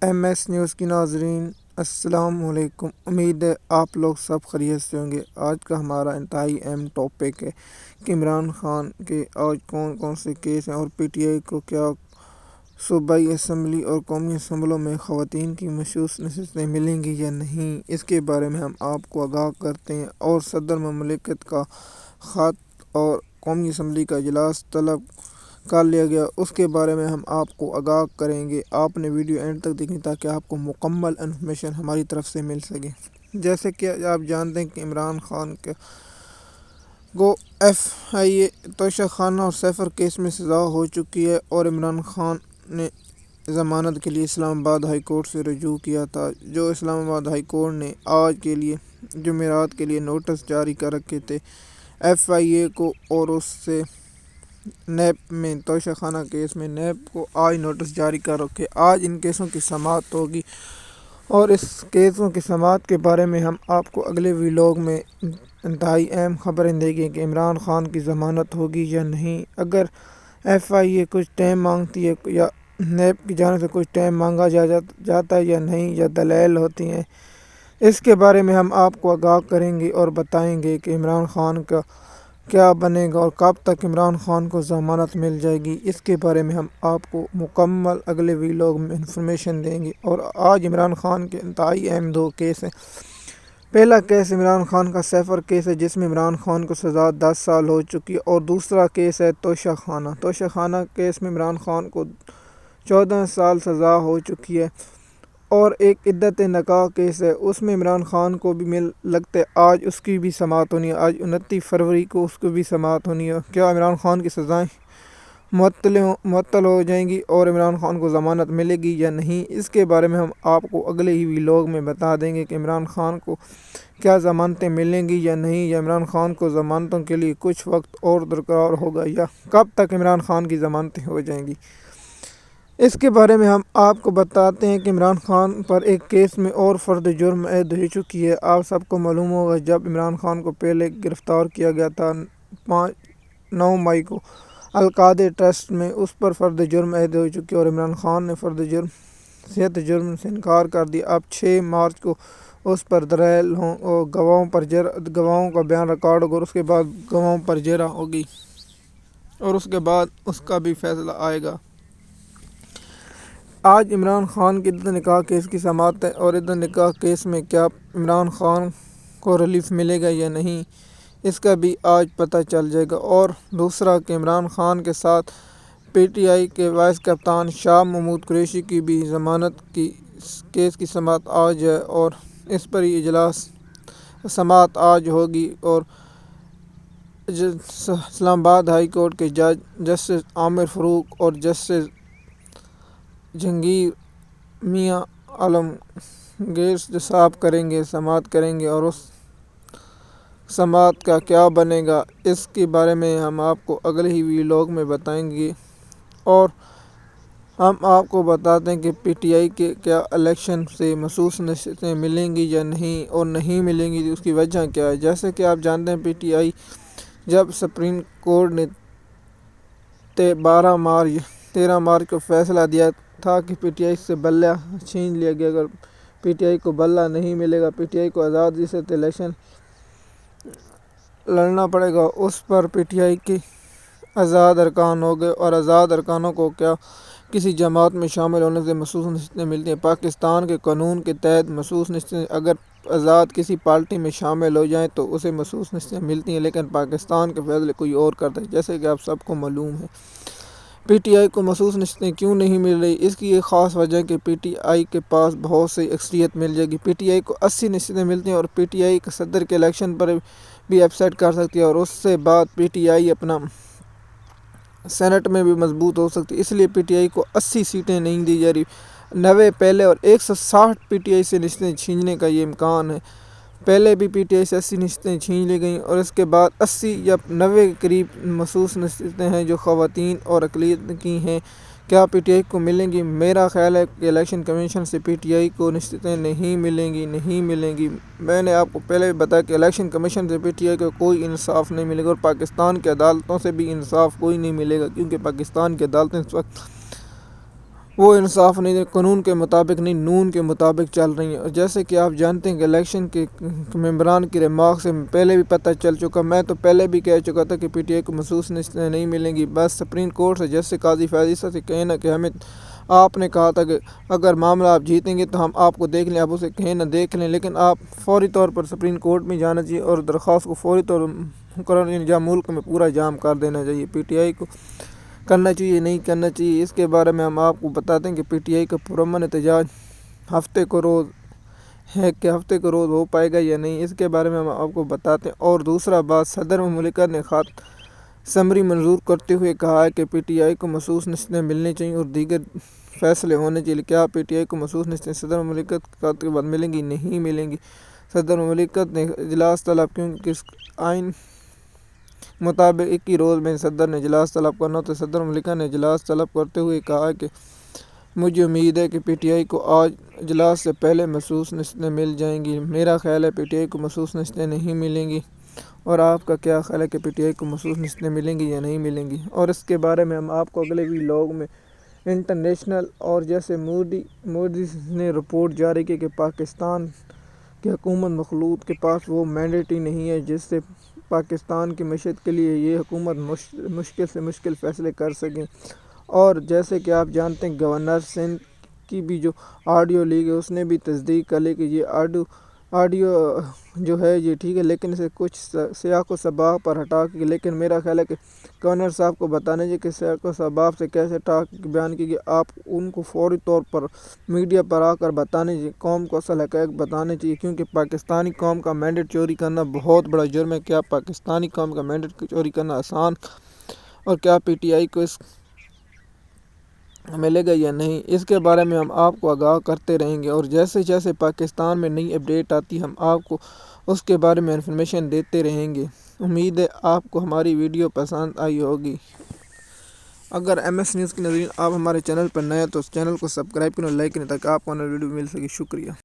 M S news کی ناظرین السلام علیکم۔ امید ہے آپ لوگ سب خیریت سے ہوں گے۔ آج کا ہمارا انتہائی اہم ٹاپک ہے کہ عمران خان کے آج کون کون سے کیس ہیں اور پی ٹی آئی کو کیا صوبائی اسمبلی اور قومی اسمبلیوں میں خواتین کی مخصوص نشستیں ملیں گی یا نہیں، اس کے بارے میں ہم آپ کو آگاہ کرتے ہیں۔ اور صدر مملکت کا خط اور قومی اسمبلی کا اجلاس طلب کر لیا گیا، اس کے بارے میں ہم آپ کو آگاہ کریں گے۔ آپ نے ویڈیو اینڈ تک دیکھیں تاکہ آپ کو مکمل انفارمیشن ہماری طرف سے مل سکے۔ جیسے کہ آپ جانتے ہیں کہ عمران خان کو ایف آئی اے توشہ خانہ اور سیفر کیس میں سزا ہو چکی ہے اور عمران خان نے ضمانت کے لیے اسلام آباد ہائی کورٹ سے رجوع کیا تھا، جو اسلام آباد ہائی کورٹ نے آج کے لیے جمعرات کے لیے نوٹس جاری کر رکھے تھے ایف آئی اے کو، اور اس سے نیب میں توشہ خانہ کیس میں نیب کو آج نوٹس جاری کر رکھے۔ آج ان کیسوں کی سماعت ہوگی اور اس کیسوں کی سماعت کے بارے میں ہم آپ کو اگلے ویلاگ میں انتہائی اہم خبریں دیں گے کہ عمران خان کی ضمانت ہوگی یا نہیں، اگر ایف آئی اے کچھ ٹائم مانگتی ہے یا نیب کی جانب سے کچھ ٹائم مانگا جاتا ہے یا نہیں، یا دلائل ہوتی ہیں، اس کے بارے میں ہم آپ کو آگاہ کریں گے اور بتائیں گے کہ عمران خان کا کیا بنے گا اور کب تک عمران خان کو ضمانت مل جائے گی۔ اس کے بارے میں ہم آپ کو مکمل اگلے ویلاگ میں انفارمیشن دیں گے۔ اور آج عمران خان کے انتہائی اہم دو کیس ہیں۔ پہلا کیس عمران خان کا سیفر کیس ہے، جس میں عمران خان کو سزا 10 سال ہو چکی ہے، اور دوسرا کیس ہے توشہ خانہ کیس میں عمران خان کو 14 سال سزا ہو چکی ہے، اور ایک عدت نکاح کیس ہے، اس میں عمران خان کو بھی لگتا ہے آج اس کی بھی سماعت ہونی ہے، آج 29 فروری کو اس کو بھی سماعت ہونی ہے۔ کیا عمران خان کی سزائیں معطل ہو جائیں گی اور عمران خان کو ضمانت ملے گی یا نہیں، اس کے بارے میں ہم آپ کو اگلے ہی ویلاگ میں بتا دیں گے کہ عمران خان کو کیا ضمانتیں ملیں گی یا نہیں، یا عمران خان کو ضمانتوں کے لیے کچھ وقت اور درکار ہوگا، یا کب تک عمران خان کی ضمانتیں ہو جائیں گی۔ اس کے بارے میں ہم آپ کو بتاتے ہیں کہ عمران خان پر ایک کیس میں اور فرد جرم عائد ہو چکی ہے۔ آپ سب کو معلوم ہوگا جب عمران خان کو پہلے گرفتار کیا گیا تھا 9 مئی کو القادے ٹرسٹ میں، اس پر فرد جرم عائد ہو چکی ہے اور عمران خان نے صحت جرم سے انکار کر دیا۔ اب 6 مارچ کو اس پر دلائل ہوں اور گواہوں کا بیان ریکارڈ ہوگا، اور اس کے بعد گواہوں پر جرح ہوگی اور اس کے بعد اس کا بھی فیصلہ آئے گا۔ آج عمران خان کی عدت نکاح کیس کی سماعت ہے، اور عدت نکاح کیس میں کیا عمران خان کو ریلیف ملے گا یا نہیں، اس کا بھی آج پتہ چل جائے گا۔ اور دوسرا کہ عمران خان کے ساتھ پی ٹی آئی کے وائس کپتان شاہ محمود قریشی کی بھی ضمانت کی کیس کی سماعت آج ہے، اور اس پر ہی سماعت آج ہوگی۔ اور اسلام آباد ہائی کورٹ کے جج جسٹس عامر فاروق اور جسٹس جہانگیر میاں عالمگیر صاحب سماعت کریں گے، اور اس سماعت کا کیا بنے گا، اس کے بارے میں ہم آپ کو اگلے ہی ویلاگ میں بتائیں گے۔ اور ہم آپ کو بتاتے ہیں کہ پی ٹی آئی کے کیا الیکشن سے مخصوص نشستیں ملیں گی یا نہیں، اور نہیں ملیں گی اس کی وجہ کیا ہے۔ جیسے کہ آپ جانتے ہیں پی ٹی آئی جب سپریم کورٹ نے 13 مارچ کو فیصلہ دیا تھا کہ پی ٹی آئی سے بلہ چھین لیا گیا، اگر پی ٹی آئی کو بلہ نہیں ملے گا، پی ٹی آئی کو آزادی سے الیکشن لڑنا پڑے گا، اس پر پی ٹی آئی کے آزاد ارکان ہو گئے، اور آزاد ارکانوں کو کیا کسی جماعت میں شامل ہونے سے مخصوص نشستیں ملتی ہیں۔ پاکستان کے قانون کے تحت مخصوص نشستیں اگر آزاد کسی پارٹی میں شامل ہو جائیں تو اسے مخصوص نشستیں ملتی ہیں، لیکن پاکستان کے فیصلے کوئی اور کرتا ہے۔ جیسے کہ آپ سب کو معلوم ہے پی ٹی آئی کو مخصوص نشستیں کیوں نہیں مل رہی، اس کی ایک خاص وجہ ہے کہ پی ٹی آئی کے پاس بہت سی اکثریت مل جائے گی۔ پی ٹی آئی کو 80 نشستیں ملتی ہیں، اور پی ٹی آئی کا صدر کے الیکشن پر بھی اپسیٹ کر سکتی ہے، اور اس سے بعد پی ٹی آئی اپنا سینٹ میں بھی مضبوط ہو سکتی ہے۔ اس لیے پی ٹی آئی کو 80 سیٹیں نہیں دی جا رہی، 90 پہلے اور 160 پی ٹی آئی سے نشستیں چھیننے کا یہ امکان ہے۔ پہلے بھی پی ٹی آئی سے 80 نشستیں چھین لی گئیں، اور اس کے بعد 80 یا 90 کے قریب مخصوص نشستیں ہیں جو خواتین اور اقلیت کی ہیں۔ کیا پی ٹی آئی کو ملیں گی؟ میرا خیال ہے کہ الیکشن کمیشن سے پی ٹی آئی کو نشستیں نہیں ملیں گی۔ میں نے آپ کو پہلے بھی بتایا کہ الیکشن کمیشن سے پی ٹی آئی کو کوئی انصاف نہیں ملے گا، اور پاکستان کی عدالتوں سے بھی انصاف کوئی نہیں ملے گا، کیونکہ پاکستان کی عدالتیں اس وقت وہ انصاف نہیں، قانون کے مطابق نہیں، نون کے مطابق چل رہی ہیں۔ اور جیسے کہ آپ جانتے ہیں کہ الیکشن کے ممبران کی ریمارک سے پہلے بھی پتہ چل چکا، میں تو پہلے بھی کہہ چکا تھا کہ پی ٹی آئی کو مخصوص نشستیں نہیں ملیں گی۔ بس سپریم کورٹ سے جیسے قاضی فیاض عیسیٰ سے کہنا کہ ہمیں آپ نے کہا تھا کہ اگر معاملہ آپ جیتیں گے تو ہم آپ کو دیکھ لیں، آپ اسے کہیں نہ دیکھ لیں، لیکن آپ فوری طور پر سپریم کورٹ میں جانا چاہیے اور درخواست کو فوری طور پر جہاں ملک میں پورا جام کر دینا چاہیے۔ پی ٹی آئی کو کرنا چاہیے نہیں کرنا چاہیے، اس کے بارے میں ہم آپ کو بتاتے ہیں کہ پی ٹی آئی کا پرامن احتجاج ہفتے کو روز ہو پائے گا یا نہیں، اس کے بارے میں ہم آپ کو بتاتے ہیں۔ اور دوسرا بات، صدر مملکت نے خط سمری منظور کرتے ہوئے کہا ہے کہ پی ٹی آئی کو مخصوص نشستیں ملنی چاہیے اور دیگر فیصلے ہونے چاہیے۔ کیا پی ٹی آئی کو مخصوص نشستیں صدر مملکت کے بعد ملیں گی؟ نہیں ملیں گی۔ صدر مملکت نے اجلاس طلب کیونکہ اس آئین مطابق 1 ہی روز میں صدر نے اجلاس طلب کرنا ہوتا ہے۔ صدر مملکت نے اجلاس طلب کرتے ہوئے کہا کہ مجھے امید ہے کہ پی ٹی آئی کو آج اجلاس سے پہلے مخصوص نشستیں مل جائیں گی۔ میرا خیال ہے پی ٹی آئی کو مخصوص نشستیں نہیں ملیں گی، اور آپ کا کیا خیال ہے کہ پی ٹی آئی کو مخصوص نشستیں ملیں گی یا نہیں ملیں گی؟ اور اس کے بارے میں ہم آپ کو اگلے ویلاگ میں انٹرنیشنل اور جیسے مودی نے رپورٹ جاری کی کہ پاکستان کی حکومت مخلوط کے پاس وہ مینڈیٹ ہی نہیں ہے جس سے پاکستان کی معیشت کے لیے یہ حکومت مشکل سے مشکل فیصلے کر سکیں۔ اور جیسے کہ آپ جانتے ہیں گورنر سندھ کی بھی جو آڈیو لیک ہے اس نے بھی تصدیق کر لی کہ یہ آڈیو جو ہے یہ ٹھیک ہے، لیکن اسے کچھ سیاق و سباق پر ہٹا کے، لیکن میرا خیال ہے کہ گورنر صاحب کو بتانا چاہیے کہ سیاق و سباق سے کیسے ہٹا کے بیان کی، کہ آپ ان کو فوری طور پر میڈیا پر آ کر بتانے چاہیے، قوم کو اصل حقائق بتانے چاہیے، کیونکہ پاکستانی قوم کا مینڈیٹ چوری کرنا بہت بڑا جرم ہے۔ کیا پاکستانی قوم کا مینڈیٹ چوری کرنا آسان، اور کیا پی ٹی آئی کو اس ملے گا یا نہیں، اس کے بارے میں ہم آپ کو آگاہ کرتے رہیں گے۔ اور جیسے جیسے پاکستان میں نئی اپڈیٹ آتی ہم آپ کو اس کے بارے میں انفارمیشن دیتے رہیں گے۔ امید ہے آپ کو ہماری ویڈیو پسند آئی ہوگی۔ اگر ایم ایس نیوز کے ناظرین آپ ہمارے چینل پر نئے ہیں تو اس چینل کو سبسکرائب کریں اور لائک کریں تاکہ آپ کو ہماری ویڈیو مل سکے۔ شکریہ۔